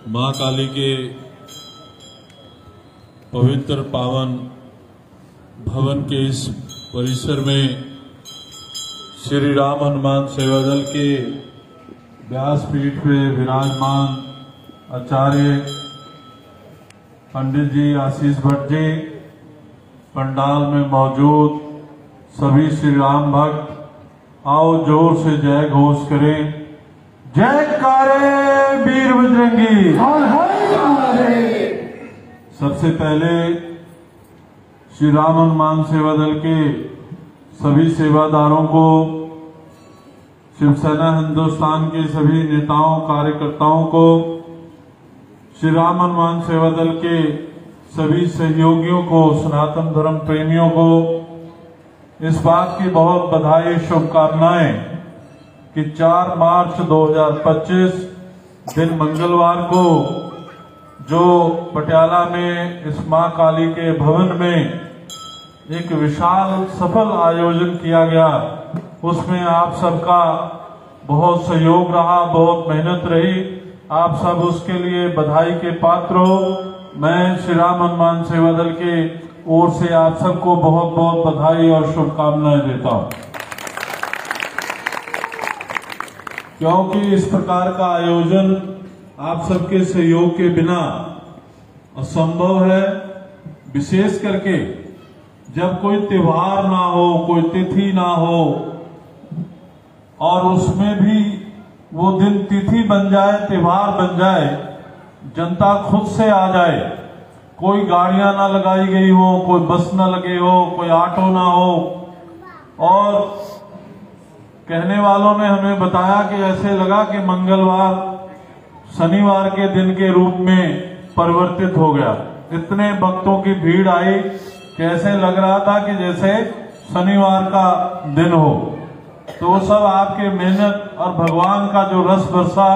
मां काली के पवित्र पावन भवन के इस परिसर में श्री राम हनुमान सेवा दल के व्यासपीठ पे विराजमान आचार्य पंडित जी आशीष भट्ट जी, पंडाल में मौजूद सभी श्री राम भक्त, आओ जोर से जय घोष करें। जयकारे वीर बजरंगी। सबसे पहले श्री राम हनुमान सेवा दल के सभी सेवादारों को, शिवसेना हिंदुस्तान के सभी नेताओं कार्यकर्ताओं को, श्री राम हनुमान सेवा दल के सभी सहयोगियों को, सनातन धर्म प्रेमियों को इस बात की बहुत बधाई शुभकामनाएं कि 4 मार्च 2025 दिन मंगलवार को जो पटियाला में इस मां काली के भवन में एक विशाल सफल आयोजन किया गया, उसमें आप सबका बहुत सहयोग रहा, बहुत मेहनत रही। आप सब उसके लिए बधाई के पात्र हो। मैं श्री राम हनुमान सेवा दल के ओर से आप सबको बहुत बहुत बधाई और शुभकामनाएं देता हूं, क्योंकि इस प्रकार का आयोजन आप सबके सहयोग के बिना असंभव है। विशेष करके जब कोई त्योहार ना हो, कोई तिथि ना हो और उसमें भी वो दिन तिथि बन जाए, त्योहार बन जाए, जनता खुद से आ जाए, कोई गाड़ियां ना लगाई गई हो, कोई बस ना लगे हो, कोई ऑटो ना हो, और कहने वालों ने हमें बताया कि ऐसे लगा कि मंगलवार शनिवार के दिन के रूप में परिवर्तित हो गया। इतने भक्तों की भीड़ आई कि ऐसे लग रहा था कि जैसे शनिवार का दिन हो। तो वो सब आपके मेहनत और भगवान का जो रस बरसा,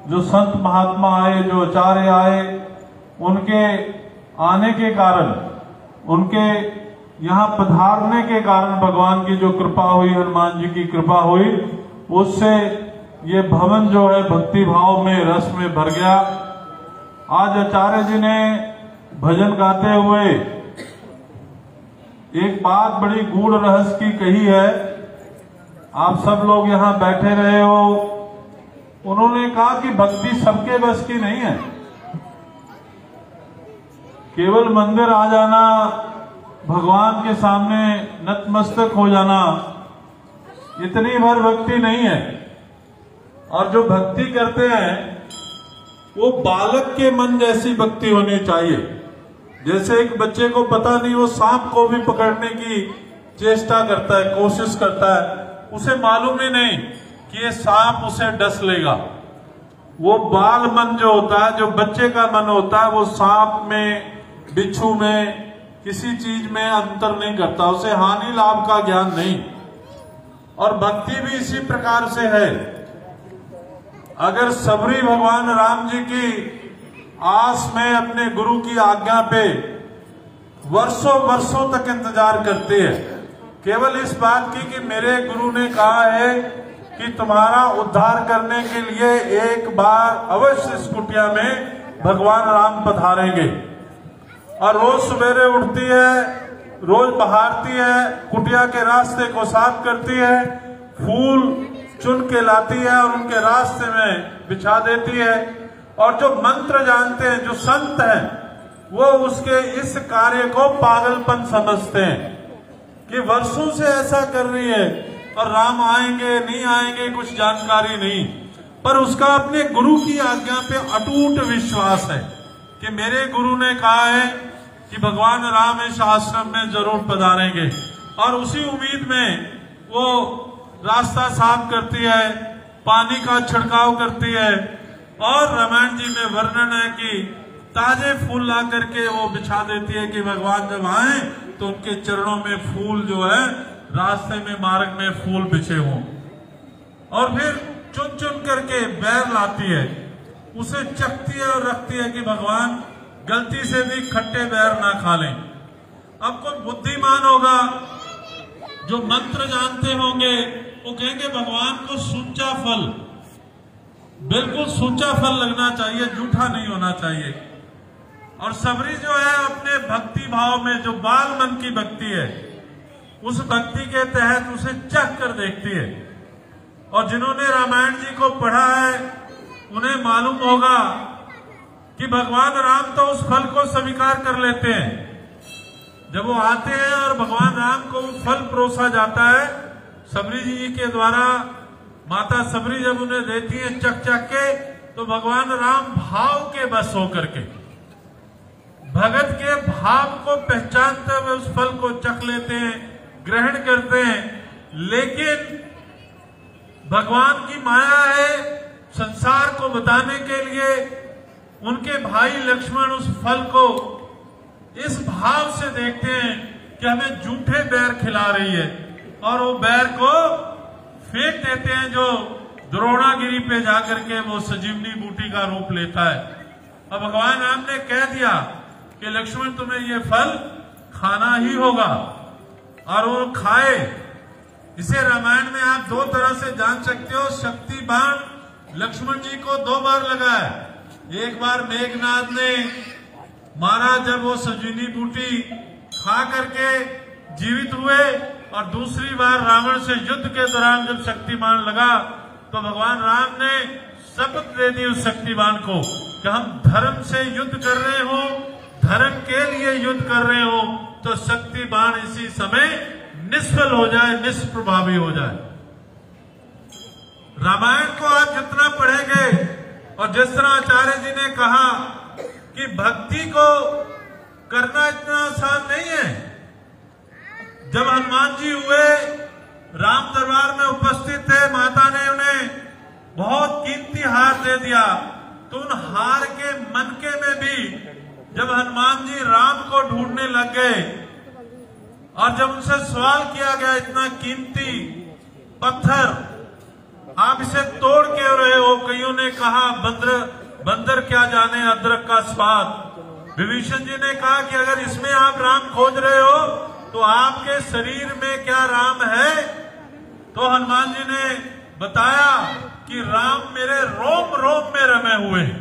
जो संत महात्मा आए, जो आचार्य आए, उनके आने के कारण, उनके यहाँ पधारने के कारण भगवान की जो कृपा हुई, हनुमान जी की कृपा हुई, उससे ये भवन जो है भक्ति भाव में, रस में भर गया। आज आचार्य जी ने भजन गाते हुए एक बात बड़ी गूढ़ रहस्य की कही है। आप सब लोग यहाँ बैठे रहे हो, उन्होंने कहा कि भक्ति सबके बस की नहीं है। केवल मंदिर आ जाना, भगवान के सामने नतमस्तक हो जाना, इतनी भर भक्ति नहीं है। और जो भक्ति करते हैं वो बालक के मन जैसी भक्ति होनी चाहिए। जैसे एक बच्चे को पता नहीं, वो सांप को भी पकड़ने की चेष्टा करता है, कोशिश करता है, उसे मालूम ही नहीं कि ये सांप उसे डस लेगा। वो बाल मन जो होता है, जो बच्चे का मन होता है, वो सांप में, बिच्छू में, किसी चीज में अंतर नहीं करता, उसे हानि लाभ का ज्ञान नहीं। और भक्ति भी इसी प्रकार से है। अगर सबरी भगवान राम जी की आस में अपने गुरु की आज्ञा पे वर्षों वर्षों तक इंतजार करते हैं, केवल इस बात की कि मेरे गुरु ने कहा है कि तुम्हारा उद्धार करने के लिए एक बार अवश्य इस कुटिया में भगवान राम पधारेंगे। और रोज सवेरे उठती है, रोज बहारती है, कुटिया के रास्ते को साफ करती है, फूल चुन के लाती है और उनके रास्ते में बिछा देती है। और जो मंत्र जानते हैं, जो संत हैं, वो उसके इस कार्य को पागलपन समझते हैं कि वर्षों से ऐसा कर रही है और राम आएंगे नहीं आएंगे कुछ जानकारी नहीं। पर उसका अपने गुरु की आज्ञा पे अटूट विश्वास है कि मेरे गुरु ने कहा है कि भगवान राम इस आश्रम में जरूर पधारेंगे। और उसी उम्मीद में वो रास्ता साफ करती है, पानी का छिड़काव करती है। और रामायण जी में वर्णन है कि ताजे फूल ला करके वो बिछा देती है कि भगवान जब आए तो उनके चरणों में फूल जो है, रास्ते में, मार्ग में फूल बिछे हों। और फिर चुन चुन करके बैर लाती है, उसे चखती है और रखती है कि भगवान गलती से भी खट्टे बैर ना खा लें। अब कोई बुद्धिमान होगा, जो मंत्र जानते होंगे, वो कहेंगे भगवान को सुंचा फल, बिल्कुल सूचा फल लगना चाहिए, जूठा नहीं होना चाहिए। और सबरी जो है अपने भक्ति भाव में, जो बाल मन की भक्ति है, उस भक्ति के तहत उसे चख कर देखती है। और जिन्होंने रामायण जी को पढ़ा है उन्हें मालूम होगा कि भगवान राम तो उस फल को स्वीकार कर लेते हैं। जब वो आते हैं और भगवान राम को वो फल परोसा जाता है सबरी जी के द्वारा, माता सबरी जब उन्हें देती है चख चख के, तो भगवान राम भाव के बस होकर के, भगत के भाव को पहचानते हुए उस फल को चख लेते हैं, ग्रहण करते हैं। लेकिन भगवान की माया है, संसार को बताने के लिए उनके भाई लक्ष्मण उस फल को इस भाव से देखते हैं कि हमें जूठे बैर खिला रही है, और वो बैर को फेंक देते हैं, जो द्रोणागिरी पे जाकर के वो संजीवनी बूटी का रूप लेता है। अब भगवान राम ने कह दिया कि लक्ष्मण तुम्हें ये फल खाना ही होगा, और वो खाए। इसे रामायण में आप दो तरह से जान सकते हो। शक्ति बाण लक्ष्मण जी को 2 बार लगा है। एक बार मेघनाद ने मारा जब वो संजीवनी बूटी खा करके जीवित हुए, और दूसरी बार रावण से युद्ध के दौरान जब शक्तिबाण लगा तो भगवान राम ने शपथ दे दी उस शक्तिबाण को कि हम धर्म से युद्ध कर रहे हो, धर्म के लिए युद्ध कर रहे हो, तो शक्तिबाण इसी समय निष्फल हो जाए, निष्प्रभावी हो जाए। रामायण को आप जितना पढ़ेंगे, और जिस तरह आचार्य जी ने कहा कि भक्ति को करना इतना आसान नहीं है। जब हनुमान जी हुए, राम दरबार में उपस्थित थे, माता ने उन्हें बहुत कीमती हार दे दिया, तो उन हार के मनके में भी जब हनुमान जी राम को ढूंढने लग गए, और जब उनसे सवाल किया गया इतना कीमती पत्थर आप इसे तोड़ क्यों रहे हो, कईयों ने कहा बंदर क्या जाने अदरक का स्वाद। विभीषण जी ने कहा कि अगर इसमें आप राम खोज रहे हो तो आपके शरीर में क्या राम है? तो हनुमान जी ने बताया कि राम मेरे रोम रोम में रमे हुए हैं।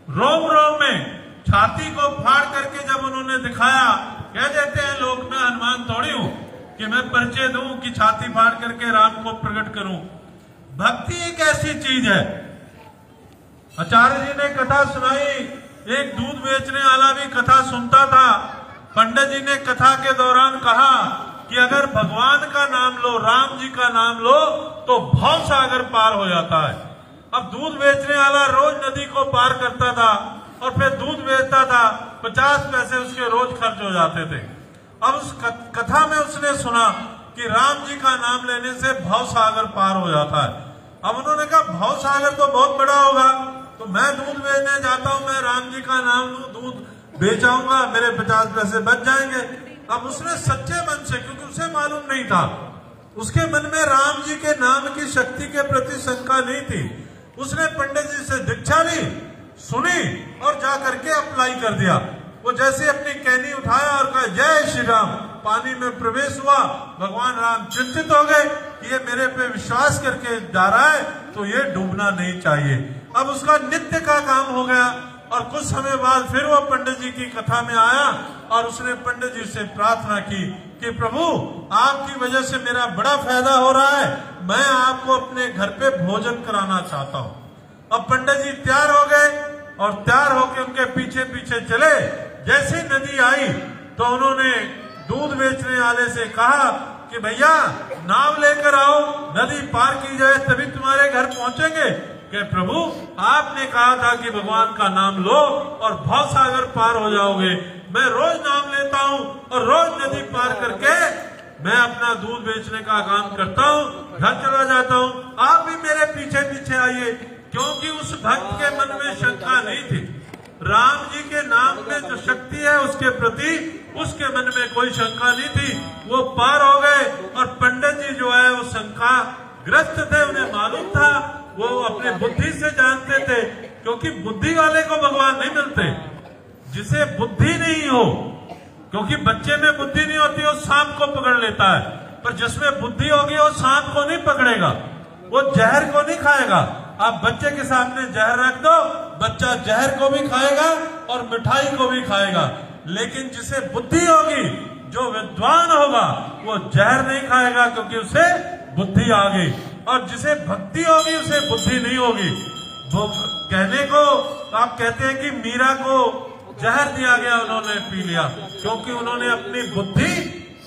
रोम रोम में छाती को फाड़ करके जब उन्होंने दिखाया, कह देते हैं लोग, मैं हनुमान थोड़ी हूं कि मैं परिचय दूं कि छाती फाड़ करके राम को प्रकट करूं। भक्ति एक ऐसी चीज है। आचार्य जी ने कथा सुनाई, एक दूध बेचने वाला भी कथा सुनता था। पंडित जी ने कथा के दौरान कहा कि अगर भगवान का नाम लो, राम जी का नाम लो, तो भव सागर पार हो जाता है। अब दूध बेचने वाला रोज नदी को पार करता था और फिर दूध बेचता था, 50 पैसे उसके रोज खर्च हो जाते थे। अब उस कथा में उसने सुना कि राम जी का नाम लेने से भव सागर पार हो जाता है। अब उन्होंने कहा भव सागर तो बहुत बड़ा होगा, तो मैं दूध बेचने जाता हूं, मैं राम जी का नाम लूं, दूध बेचाऊंगा, मेरे 50 पैसे बच जाएंगे। अब उसने सच्चे मन से, क्योंकि उसे मालूम नहीं था, उसके मन में राम जी के नाम की शक्ति के प्रति शंका नहीं थी, उसने पंडित जी से दीक्षा ली, सुनी और जाकर के अप्लाई कर दिया। वो जैसे अपनी कैनी उठाया और कहा जय श्री राम, पानी में प्रवेश हुआ। भगवान राम चिंतित हो गए कि ये मेरे पे विश्वास करके जा रहा है, तो ये डूबना नहीं चाहिए। अब उसका नित्य का काम हो गया, और कुछ समय बाद फिर वो पंडित जी की कथा में आया और उसने पंडित जी से प्रार्थना की कि प्रभु, आपकी वजह से मेरा बड़ा फायदा हो रहा है, मैं आपको अपने घर पे भोजन कराना चाहता हूँ। अब पंडित जी तैयार हो गए और तैयार होकर उनके पीछे पीछे चले। जैसे नदी आई तो उन्होंने दूध बेचने वाले से कहा कि भैया नाव लेकर आओ, नदी पार की जाए तभी तुम्हारे घर पहुंचेंगे। कि प्रभु, आपने कहा था कि भगवान का नाम लो और भव सागर पार हो जाओगे। मैं रोज नाम लेता हूँ और रोज नदी पार करके मैं अपना दूध बेचने का काम करता हूँ, घर चला जाता हूँ। आप भी मेरे पीछे पीछे आइए। क्योंकि उस भक्त के मन में शंका नहीं थी, राम जी के नाम में जो शक्ति है उसके प्रति उसके मन में कोई शंका नहीं थी। वो पार हो गए। और पंडित जी जो है वो शंका ग्रस्त थे, उन्हें मालूम था, वो अपने बुद्धि से जानते थे, क्योंकि बुद्धि वाले को भगवान नहीं मिलते। जिसे बुद्धि नहीं हो, क्योंकि बच्चे में बुद्धि नहीं होती, वो सांप को पकड़ लेता है, पर जिसमें बुद्धि होगी वो सांप को नहीं पकड़ेगा। वो जहर को नहीं खाएगा। आप बच्चे के सामने जहर रख दो, बच्चा जहर को भी खाएगा और मिठाई को भी खाएगा। लेकिन जिसे बुद्धि होगी, जो विद्वान होगा, वो जहर नहीं खाएगा क्योंकि उसे बुद्धि आ गई। और जिसे भक्ति होगी उसे बुद्धि नहीं होगी। वो कहने को आप कहते हैं कि मीरा को जहर दिया गया, उन्होंने पी लिया क्योंकि उन्होंने अपनी बुद्धि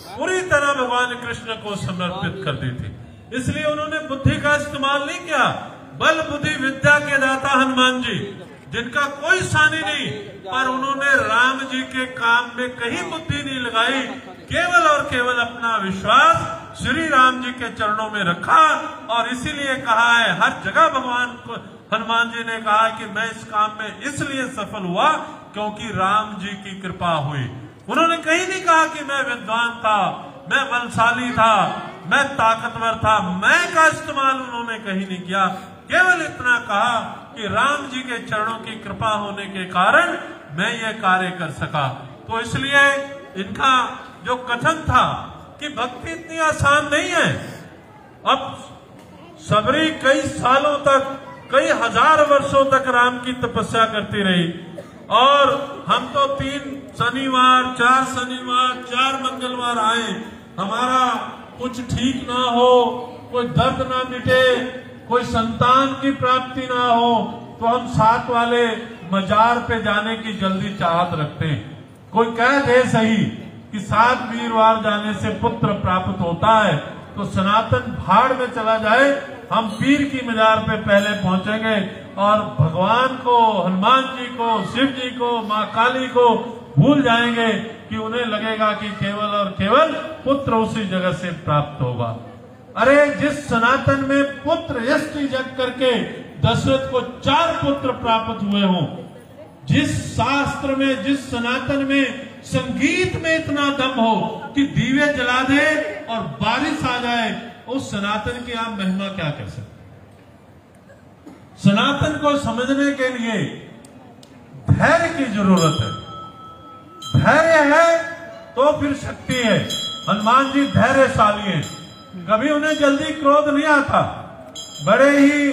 पूरी तरह भगवान कृष्ण को समर्पित कर दी थी। इसलिए उन्होंने बुद्धि का इस्तेमाल नहीं किया। बल बुद्धि विद्या के दाता हनुमान जी, जिनका कोई सानी नहीं, पर उन्होंने राम जी के काम में कहीं बुद्धि नहीं लगाई, केवल और केवल अपना विश्वास श्री राम जी के चरणों में रखा। और इसीलिए कहा है, हर जगह भगवान को हनुमान जी ने कहा कि मैं इस काम में इसलिए सफल हुआ क्योंकि राम जी की कृपा हुई। उन्होंने कहीं नहीं कहा कि मैं विद्वान था, मैं बलशाली था, मैं ताकतवर था। मैं का इस्तेमाल उन्होंने कहीं नहीं किया। केवल इतना कहा कि राम जी के चरणों की कृपा होने के कारण मैं ये कार्य कर सका। तो इसलिए इनका जो कथन था कि भक्ति इतनी आसान नहीं है। अब सबरी कई सालों तक, कई हजार वर्षों तक राम की तपस्या करती रही, और हम तो 3 शनिवार, 4 शनिवार, 4 मंगलवार आए, हमारा कुछ ठीक ना हो, कोई दर्द ना मिटे, कोई संतान की प्राप्ति ना हो, तो हम 7 वाले मजार पे जाने की जल्दी चाहत रखते हैं। कोई कह दे सही कि 7 वीरवार जाने से पुत्र प्राप्त होता है, तो सनातन भाड़ में चला जाए, हम पीर की मजार पे पहले पहुंचेंगे और भगवान को, हनुमान जी को, शिव जी को, माँ काली को भूल जाएंगे कि उन्हें लगेगा कि केवल और केवल पुत्र उसी जगह से प्राप्त होगा। अरे जिस सनातन में पुत्र यष्टि जग करके दशरथ को 4 पुत्र प्राप्त हुए हों, जिस शास्त्र में, जिस सनातन में संगीत में इतना दम हो कि दीवे जला दे और बारिश आ जाए, उस सनातन की आप महिमा क्या कर सकते? सनातन को समझने के लिए धैर्य की जरूरत है। धैर्य है तो फिर शक्ति है। हनुमान जी धैर्यशाली हैं, कभी उन्हें जल्दी क्रोध नहीं आता। बड़े ही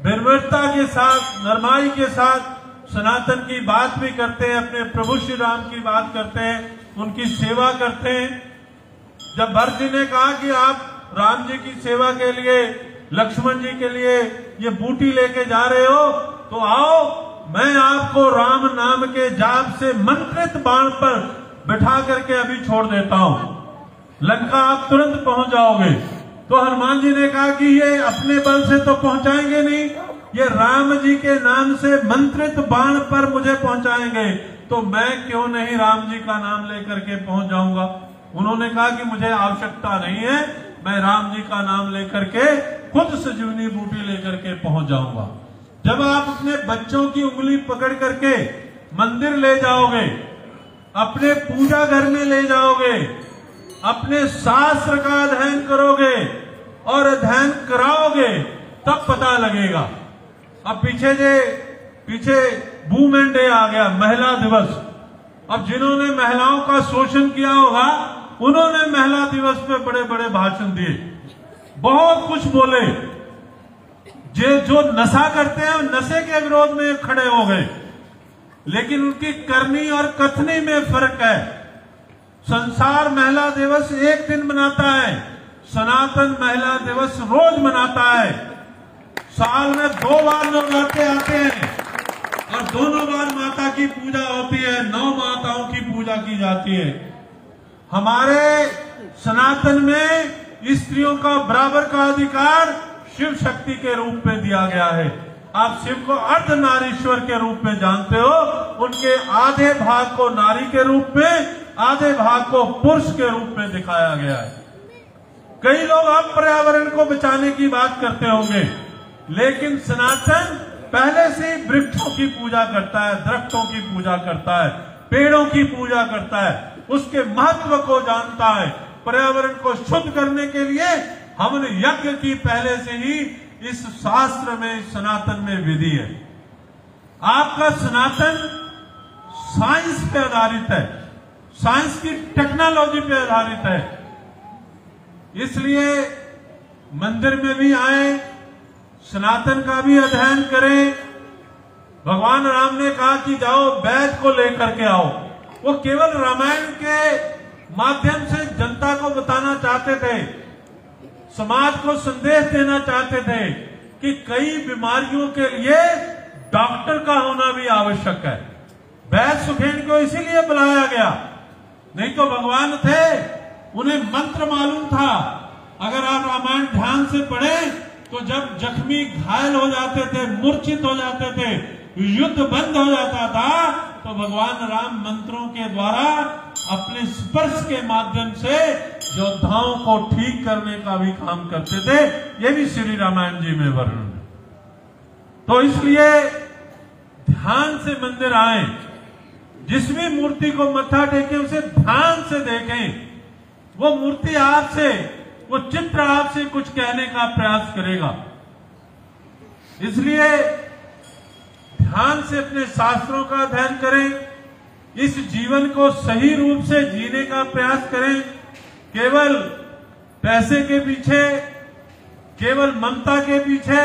निर्भरता के साथ, नरमाई के साथ सनातन की बात भी करते हैं, अपने प्रभु श्री राम की बात करते हैं, उनकी सेवा करते हैं। जब भरत जी ने कहा कि आप राम जी की सेवा के लिए, लक्ष्मण जी के लिए ये बूटी लेके जा रहे हो, तो आओ, मैं आपको राम नाम के जाप से मंत्रित बाण पर बिठा करके अभी छोड़ देता हूं, लंका आप तुरंत पहुंच जाओगे। तो हनुमान जी ने कहा कि ये अपने बल से तो पहुंचाएंगे नहीं, ये राम जी के नाम से मंत्रित बाण पर मुझे पहुंचाएंगे, तो मैं क्यों नहीं राम जी का नाम लेकर के पहुंच जाऊंगा। उन्होंने कहा कि मुझे आवश्यकता नहीं है, मैं राम जी का नाम लेकर के खुद संजीवनी बूटी लेकर के पहुंच जाऊंगा। जब आप अपने बच्चों की उंगली पकड़ करके मंदिर ले जाओगे, अपने पूजा घर में ले जाओगे, अपने शास्त्र का अध्ययन करोगे और अध्ययन कराओगे, तब पता लगेगा। अब पीछे वुमेन डे आ गया, महिला दिवस। अब जिन्होंने महिलाओं का शोषण किया होगा, उन्होंने महिला दिवस पे बड़े बड़े भाषण दिए, बहुत कुछ बोले। जो नशा करते हैं नशे के विरोध में खड़े हो गए, लेकिन उनकी करनी और कथनी में फर्क है। संसार महिला दिवस एक दिन मनाता है, सनातन महिला दिवस रोज मनाता है। साल में 2 बार नवरात्रे आते हैं और दोनों बार माता की पूजा होती है, 9 माताओं की पूजा की जाती है। हमारे सनातन में स्त्रियों का बराबर का अधिकार शिव शक्ति के रूप में दिया गया है। आप शिव को अर्धनारीश्वर के रूप में जानते हो, उनके आधे भाग को नारी के रूप में, आधे भाग को पुरुष के रूप में दिखाया गया है। कई लोग अब पर्यावरण को बचाने की बात करते होंगे, लेकिन सनातन पहले से वृक्षों की पूजा करता है, दरख्तों की पूजा करता है, पेड़ों की पूजा करता है, उसके महत्व को जानता है। पर्यावरण को शुद्ध करने के लिए हमने यज्ञ की पहले से ही इस शास्त्र में, सनातन में विधि है। आपका सनातन साइंस पे आधारित है, साइंस की टेक्नोलॉजी पे आधारित है। इसलिए मंदिर में भी आए, सनातन का भी अध्ययन करें। भगवान राम ने कहा कि जाओ वेद को लेकर के आओ। वो केवल रामायण के माध्यम से जनता को बताना चाहते थे, समाज को संदेश देना चाहते थे कि कई बीमारियों के लिए डॉक्टर का होना भी आवश्यक है। वैद्य सुखेन को इसीलिए बुलाया गया, नहीं तो भगवान थे, उन्हें मंत्र मालूम था। अगर आप रामायण ध्यान से पढ़ें तो जब जख्मी घायल हो जाते थे, मूर्छित हो जाते थे, युद्ध बंद हो जाता था, तो भगवान राम मंत्रों के द्वारा अपने स्पर्श के माध्यम से योद्धाओं को ठीक करने का भी काम करते थे। ये भी श्री रामायण जी में वर्णन है। तो इसलिए ध्यान से मंदिर आए, जिस भी मूर्ति को मत्था टेके उसे ध्यान से देखें। वो मूर्ति आपसे, वो चित्र आपसे कुछ कहने का प्रयास करेगा। इसलिए ध्यान से अपने शास्त्रों का अध्ययन करें, इस जीवन को सही रूप से जीने का प्रयास करें। केवल पैसे के पीछे, केवल ममता के पीछे,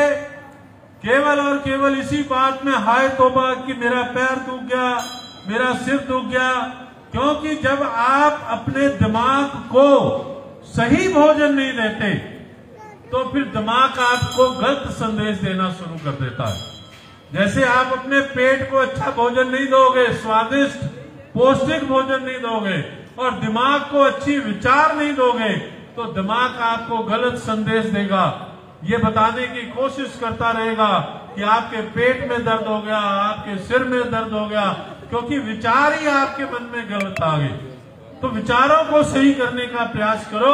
केवल और केवल इसी बात में हाय तौबा कि मेरा पैर दुख गया, मेरा सिर दुख गया। क्योंकि जब आप अपने दिमाग को सही भोजन नहीं देते तो फिर दिमाग आपको गलत संदेश देना शुरू कर देता है। जैसे आप अपने पेट को अच्छा भोजन नहीं दोगे, स्वादिष्ट पौष्टिक भोजन नहीं दोगे और दिमाग को अच्छी विचार नहीं दोगे, तो दिमाग आपको गलत संदेश देगा। ये बताने की कोशिश करता रहेगा कि आपके पेट में दर्द हो गया, आपके सिर में दर्द हो गया, क्योंकि विचार ही आपके मन में गलत आ गए। तो विचारों को सही करने का प्रयास करो।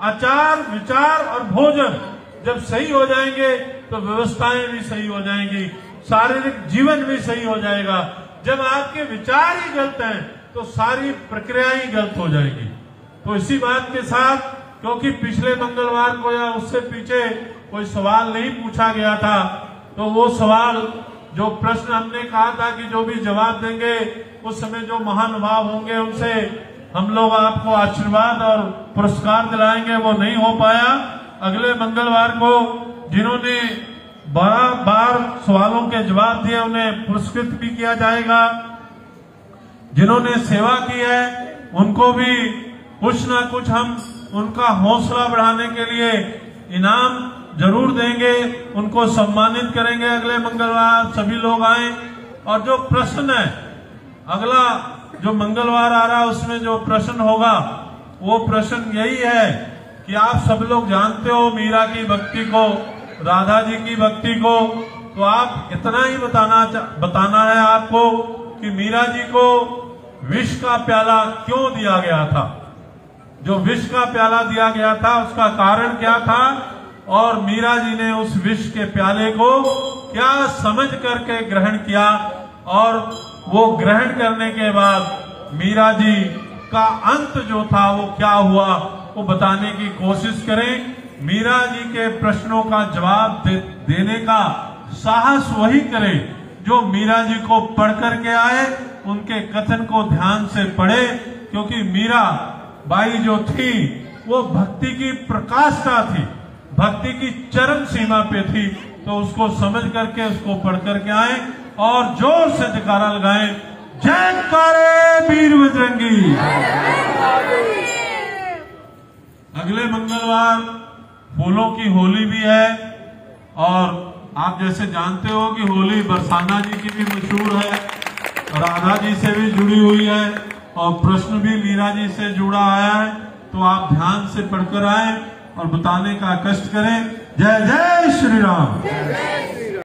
आचार, विचार और भोजन जब सही हो जाएंगे तो व्यवस्थाएं भी सही हो जाएंगी, शारीरिक जीवन भी सही हो जाएगा। जब आपके विचार ही गलत हैं तो सारी प्रक्रिया ही गलत हो जाएगी। तो इसी बात के साथ, क्योंकि पिछले मंगलवार को या उससे पीछे कोई सवाल नहीं पूछा गया था, तो वो सवाल, जो प्रश्न हमने कहा था कि जो भी जवाब देंगे उस समय जो महानुभाव होंगे उनसे हम लोग आपको आशीर्वाद और पुरस्कार दिलाएंगे, वो नहीं हो पाया। अगले मंगलवार को जिन्होंने 12 बार सवालों के जवाब दिए उन्हें पुरस्कृत भी किया जाएगा। जिन्होंने सेवा की है उनको भी कुछ ना कुछ हम उनका हौसला बढ़ाने के लिए इनाम जरूर देंगे, उनको सम्मानित करेंगे। अगले मंगलवार सभी लोग आए। और जो प्रश्न है, अगला जो मंगलवार आ रहा है उसमें जो प्रश्न होगा वो प्रश्न यही है कि आप सब लोग जानते हो मीरा की भक्ति को, राधा जी की भक्ति को, तो आप इतना ही बताना है आपको कि मीरा जी को विष का प्याला क्यों दिया गया था। जो विष का प्याला दिया गया था उसका कारण क्या था, और मीरा जी ने उस विष के प्याले को क्या समझ करके ग्रहण किया, और वो ग्रहण करने के बाद मीरा जी का अंत जो था वो क्या हुआ, वो बताने की कोशिश करें। मीरा जी के प्रश्नों का जवाब देने का साहस वही करे जो मीरा जी को पढ़ करके आए, उनके कथन को ध्यान से पढ़े। क्योंकि मीरा बाई जो थी वो भक्ति की प्रकाष्ठा थी, भक्ति की चरम सीमा पे थी। तो उसको समझ करके उसको पढ़ करके आए और जोर से जयकारा लगाएं, जयकारे वीर बजरंगी। अगले मंगलवार फूलों की होली भी है, और आप जैसे जानते हो कि होली बरसाना जी की भी मशहूर है, राधा जी से भी जुड़ी हुई है, और प्रश्न भी मीरा जी से जुड़ा आया है। तो आप ध्यान से पढ़कर आए और बताने का कष्ट करें। जय जय श्री राम।